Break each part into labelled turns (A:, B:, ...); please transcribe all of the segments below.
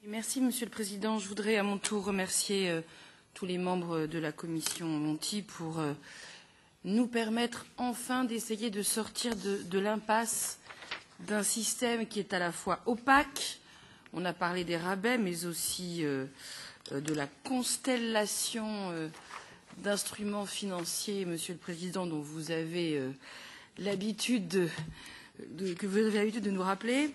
A: Merci, Monsieur le Président. Je voudrais à mon tour remercier tous les membres de la commission Monti pour nous permettre enfin d'essayer de sortir de l'impasse d'un système qui est à la fois opaque, on a parlé des rabais, mais aussi de la constellation d'instruments financiers, Monsieur le Président, dont vous avez l'habitude de nous rappeler.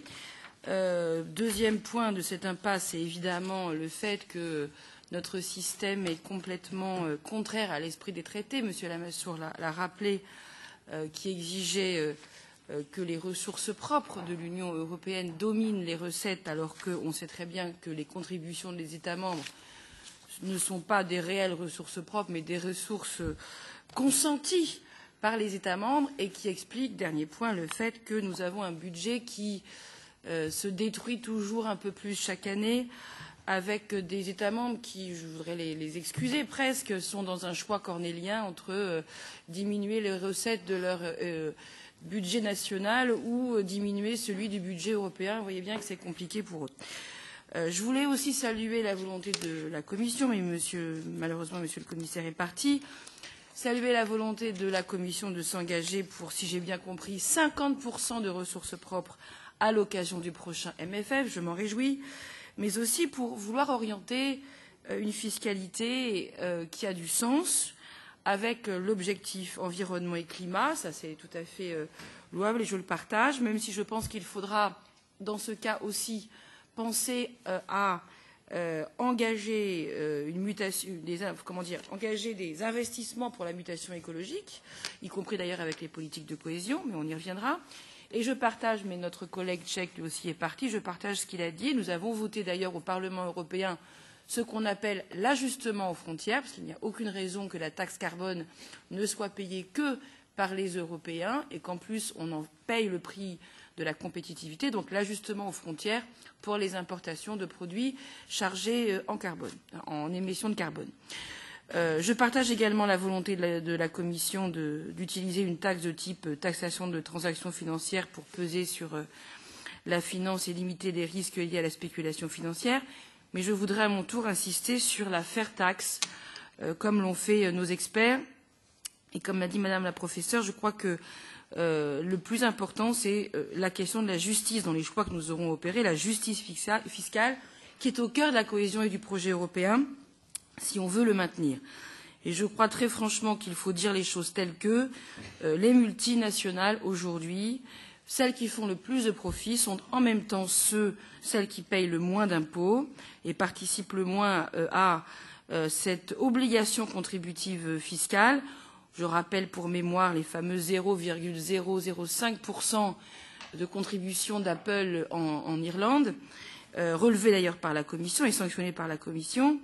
A: Deuxième point de cette impasse, c'est évidemment le fait que notre système est complètement contraire à l'esprit des traités. Monsieur Lamassoure l'a rappelé, qui exigeait que les ressources propres de l'Union européenne dominent les recettes, alors qu'on sait très bien que les contributions des États membres ne sont pas des réelles ressources propres, mais des ressources consenties par les États membres, et qui explique, dernier point, le fait que nous avons un budget qui se détruit toujours un peu plus chaque année, avec des États membres qui, je voudrais les excuser presque, sont dans un choix cornélien entre diminuer les recettes de leur budget national ou diminuer celui du budget européen. Vous voyez bien que c'est compliqué pour eux. Je voulais aussi saluer la volonté de la Commission, mais malheureusement, Monsieur le Commissaire est parti. Saluer la volonté de la Commission de s'engager pour, si j'ai bien compris, 50% de ressources propres à l'occasion du prochain MFF, je m'en réjouis, mais aussi pour vouloir orienter une fiscalité qui a du sens avec l'objectif environnement et climat. Ça, c'est tout à fait louable et je le partage, même si je pense qu'il faudra, dans ce cas aussi, penser à engager une mutation, engager des investissements pour la mutation écologique, y compris d'ailleurs avec les politiques de cohésion, mais on y reviendra. Et je partage, mais notre collègue tchèque lui aussi est parti, je partage ce qu'il a dit. Nous avons voté d'ailleurs au Parlement européen ce qu'on appelle l'ajustement aux frontières, parce qu'il n'y a aucune raison que la taxe carbone ne soit payée que par les Européens et qu'en plus on en paye le prix de la compétitivité, donc l'ajustement aux frontières pour les importations de produits chargés en carbone, en émissions de carbone. Je partage également la volonté de la Commission d'utiliser une taxe de type taxation de transactions financières pour peser sur la finance et limiter les risques liés à la spéculation financière. Mais je voudrais à mon tour insister sur la fair tax, comme l'ont fait nos experts. Et comme l'a dit Madame la professeure, je crois que le plus important, c'est la question de la justice dans les choix que nous aurons opérés, la justice fiscale, qui est au cœur de la cohésion et du projet européen, si on veut le maintenir. Et je crois très franchement qu'il faut dire les choses telles que les multinationales aujourd'hui, celles qui font le plus de profits, sont en même temps celles qui payent le moins d'impôts et participent le moins à cette obligation contributive fiscale. Je rappelle pour mémoire les fameux 0,005% de contribution d'Apple en Irlande, relevés d'ailleurs par la Commission et sanctionnés par la Commission.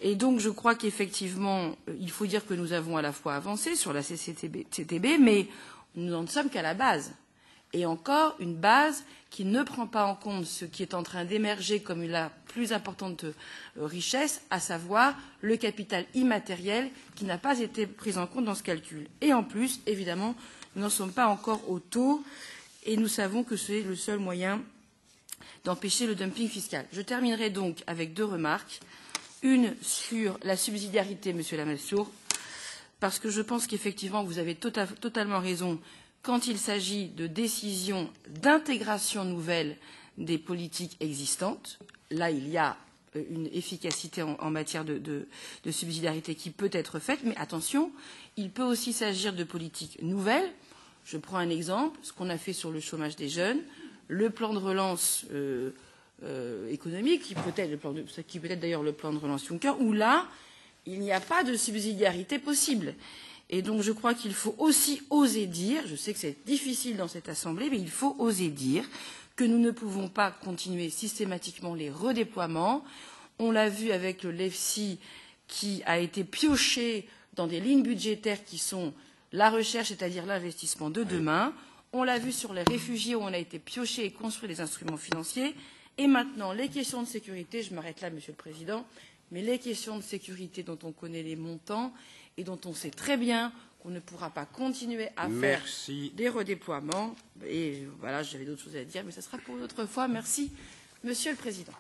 A: Et donc je crois qu'effectivement, il faut dire que nous avons à la fois avancé sur la CCTB, mais nous n'en sommes qu'à la base. Et encore une base qui ne prend pas en compte ce qui est en train d'émerger comme la plus importante richesse, à savoir le capital immatériel qui n'a pas été pris en compte dans ce calcul. Et en plus, évidemment, nous n'en sommes pas encore au taux et nous savons que c'est le seul moyen d'empêcher le dumping fiscal. Je terminerai donc avec deux remarques. Une sur la subsidiarité, Monsieur Lamassoure, parce que je pense qu'effectivement, vous avez totalement raison quand il s'agit de décisions d'intégration nouvelle des politiques existantes. Là, il y a une efficacité en matière de subsidiarité qui peut être faite, mais attention, il peut aussi s'agir de politiques nouvelles. Je prends un exemple, ce qu'on a fait sur le chômage des jeunes, le plan de relance économique, qui peut être d'ailleurs le plan de relance Juncker, où là, il n'y a pas de subsidiarité possible. Et donc je crois qu'il faut aussi oser dire, je sais que c'est difficile dans cette Assemblée, mais il faut oser dire que nous ne pouvons pas continuer systématiquement les redéploiements. On l'a vu avec le LEFSI qui a été pioché dans des lignes budgétaires qui sont la recherche, c'est-à-dire l'investissement de demain. On l'a vu sur les réfugiés où on a été pioché et construit des instruments financiers. Et maintenant, les questions de sécurité, je m'arrête là, Monsieur le Président, mais les questions de sécurité dont on connaît les montants et dont on sait très bien qu'on ne pourra pas continuer à faire des redéploiements. Et voilà, j'avais d'autres choses à dire, mais ce sera pour une autre fois. Merci, Monsieur le Président.